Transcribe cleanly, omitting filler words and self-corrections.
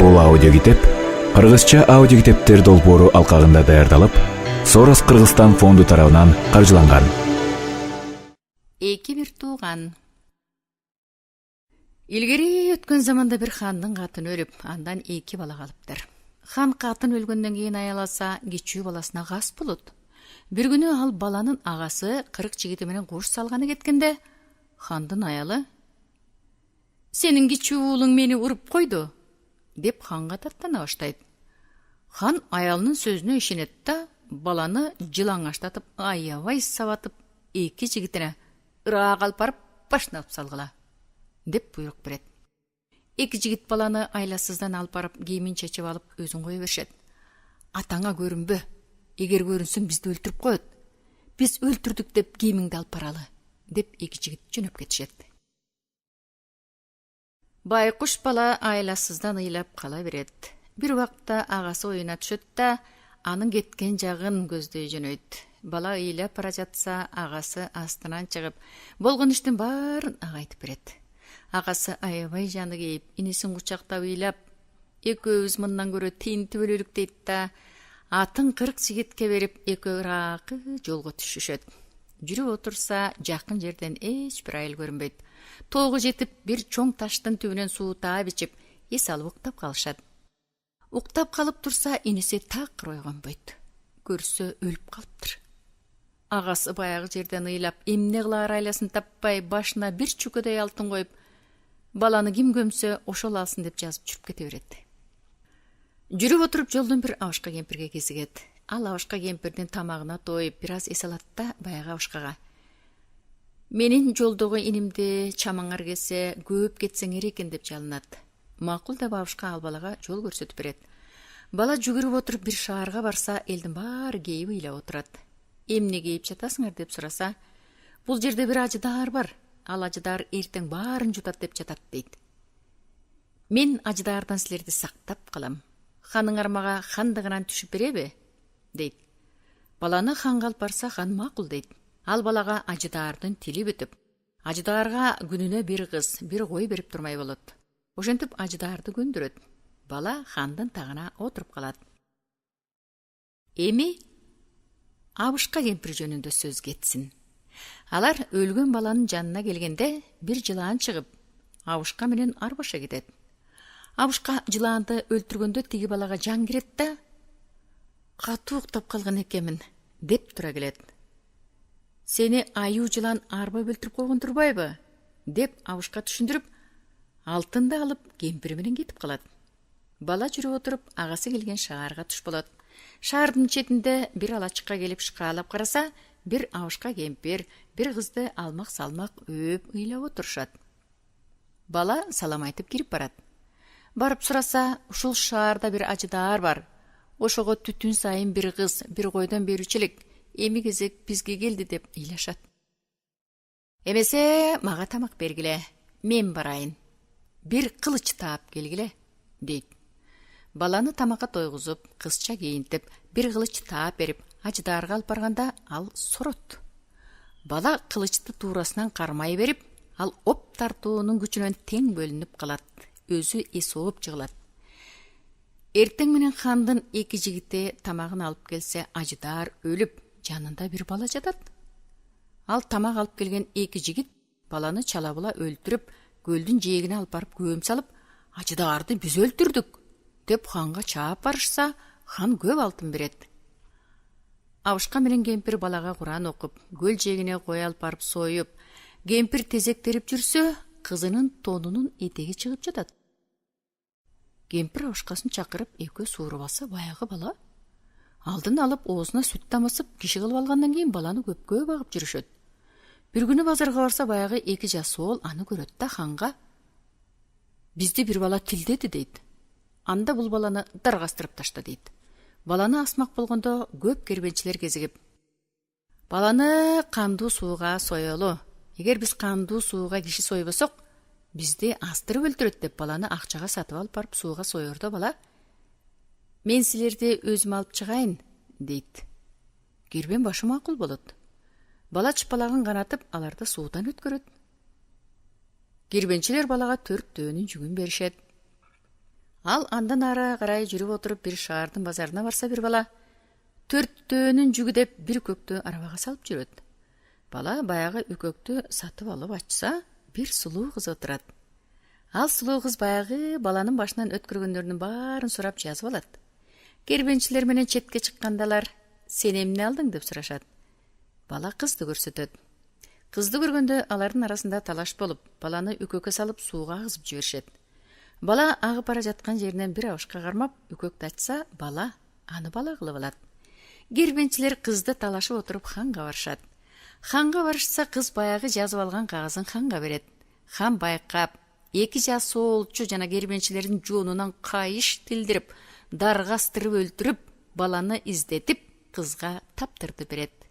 Бул аудиокитеп кыргызча аудиокитептер долбоору алкагында даярдалып, Сорос Кыргызстан фонду тарабынан каржыланган. Эки бир тууган. Илгери өткөн заманда бир хандын катыны өлүп, андан эки бала калыптыр. Хан катын өлгөндөн кийин аяласа, кичүү баласына гас болот. Бир күнү ал баланын агасы 40 жигити менен куш салганы кеткенде, хандын аялы: "Сенин кичүү уулуң мени уруп койду" деп ханга таттана баштайт. Хан аялынын сөзүнө ишенет да, баланы жылаңаштатып, аябай сабатып, эки жигитине ыраа калып барып башнап салгыла деп буйрук берет. Эки жигит баланы айласыздан алып барып, кийимин чечип алып, өзүн кое беришет. "Атаңа көрүнбө. Эгер көрүнсөң бизди өлтүрүп коет. Биз өлтүрдүк деп кийимиңди алып баралы" деп эки жигит жөнөп кетишет. Байкуш бала айласыздан ыйлап кала берет. Бир убакта агасы оюна түшөт да, анын кеткен жагын көздөй жөнөйт. Бала ыйлап бара жатса, агасы астынан чыгып, болгон иштин баарын ага айтып берет. Агасы аябай жаны кейип, инисин кучактап ыйлап, "Экөөбүз мындан көрө тинтип өлөлүк" дейт да, атын 40 жигитке берип, экөө ыракы жолго түшүшөт. Жүрүп отурса, жакын жерден эч бир айыл көрүнбөйт. Тоого жетип, бир чоң таштын түбүнөн суу таа бичип, эс алып уктап калышат. Уктап калып турса, иниси такыр ойгонбойт. Көрсө өлүп калыптыр. Агасы баягы жерден ыйлап, эмне кылаар айласын таппай, башына бир чүкөдөй алтын коюп, баланы ким көмсө ошол алсын деп жазып жүрүп кете берет. Жүрүп отуруп жолдон бир абышка кемпирге кезигет. Ал абышка кемпирдин тамагына тоюп, бир аз эс алат да, баягы абышкага: "Менин жолдогу инимди чамаңар келсе, көп кетсеңер экен" деп жалынат. Макул деп абышка ал балага жол көрсөтүп берет. Бала жүгүрүп отуруп бир шаарга барса, элдин баары кейип ыйлап отурат. "Эмне кейип жатасыңар" деп сураса, "Бул жерде бир ажыдаар бар. Ал ажыдаар эртең баарын жутат деп жатат" дейт. "Мен ажыдаардан силерди сактап калам. Ханыңар мага хандыгынан түшүп береби" дейт. Баланы ханга алып барса, хан макул дейт. Ал балага ажыдаардын тили бүтүп, ажыдаарга күнүнө бир кыз, бир кой берип турмай болот. Ошентип ажыдаарды көндүрөт. Бала хандын тагына отуруп калат. Эми абышка кемпир жөнүндө сөз кетсин. Алар өлгөн баланын жанына келгенде, бир жылаан чыгып, абышка менен арбаша кетет. Абышка жылаанды өлтүргөндө тиги балага жан кирет да, "Катуу уктап калган экенмин" деп тура келет. "Сени аюу жылаан арбап өлтүрүп койгон турбайбы" деп абышка түшүндүрүп, алтынды алып кемпири менен кетип калат. Бала жүрүп отуруп, агасы келген шаарга туш болот. Шаардын четинде бир алачыкка келип шкаалап караса, бир абышка кемпир, бир кызды алмак салмак өөп ыйлап отурушат. Бала салам айтып кирип барат. Барып сураса, ушул шаарда бир ажыдаар бар. Ошого түтүн сайын бир кыз, бир койдон берүүчү элек. Эми кезек бизге келди деп ыйлашат. "Эмесе мага тамак бергиле, мен барайын. Бир кылыч таап келгиле" дейт. Баланы тамакка тойгузуп, кызча кийинтип, бир кылыч таап берип, ажыдаарга алып барганда, ал сорот. Бала кылычты туурасынан кармай берип, ал оп тартуунун күчүнөн тең бөлүнүп калат. Өзү эс ооп жыгылат. Эртең менен хандын эки жигити тамагын алып келсе, ажыдаар өлүп, жанында бир бала жатат. Ал тамак алып келген эки жигит баланы чала була өлтүрүп, көлдүн жээгине алып барып көм салып, "Ажыдаарды биз өлтүрдүк" деп ханга чаап барышса, хан көп алтын берет. Абышка менен кемпир балага Куран окуп, көл жээгине кой алып барып союп, кемпир тезектерип жүрсө, кызынын тонунун этеги чыгып жатат. Кемпир абышкасын чакырып, экөө сууруп алса, баягы бала алдын алып оозуна сүт тамысып, киши кылып алгандан кийин баланы көпкө багып жүрүшөт. Бир күнү базарга барса, баягы эки жас оол аны көрөт да ханга: "Бизди бир бала тилдеди" дейт. Анда бул баланы даргастырып ташта дейт. Баланы асмак болгондо көп кербенчилер кезигип: "Баланы кандуу сууга соелу. Эгер биз кандуу сууга киши сойбосок, бизди астырып өлтүрөт" деп баланы акчага сатып алып барып сууга соердо бала: "Мен силерди өзүм алып чыгайын" дейт. Кербен башы макул болот. Бала чыпалагын канатып, аларды суудан өткөрөт. Кербенчилер балага 4 дөөнүн жүгүн беришет. Ал андан ары карай жүрүп отуруп бир шаардын базарына барса бир бала төрттөөнүн жүгүдеп бир үкөктү арабага салып жүрөт. Бала баягы үкөктү сатып алып ачса, бир сулуу кыз отурат. Ал сулуу кыз баягы баланын башынан өткөргөндөрүнүн баарын сурап жазып алат. Кербенчилер менен четке чыккандалар сен эмне алдың деп сурашат. Бала кызды көрсөтөт. Кызды көргөндө алардын арасында талаш болуп, баланы үкөккө салып сууга агызып жиберишет. Бала агып бара жаткан жеринен бир абышка кармап, үкөктү ачса, бала аны бала кылып алат. Кербенчилер кызды талашып отуруп ханга барышат. Ханга барышса, кыз баягы жазып алган кагазын ханга берет. Хан байкап, эки жасоолчу жана кербенчилердин жоонунан кайыш тилдирип, даргастырып өлтүрүп, баланы издетип, кызга таптырды берет.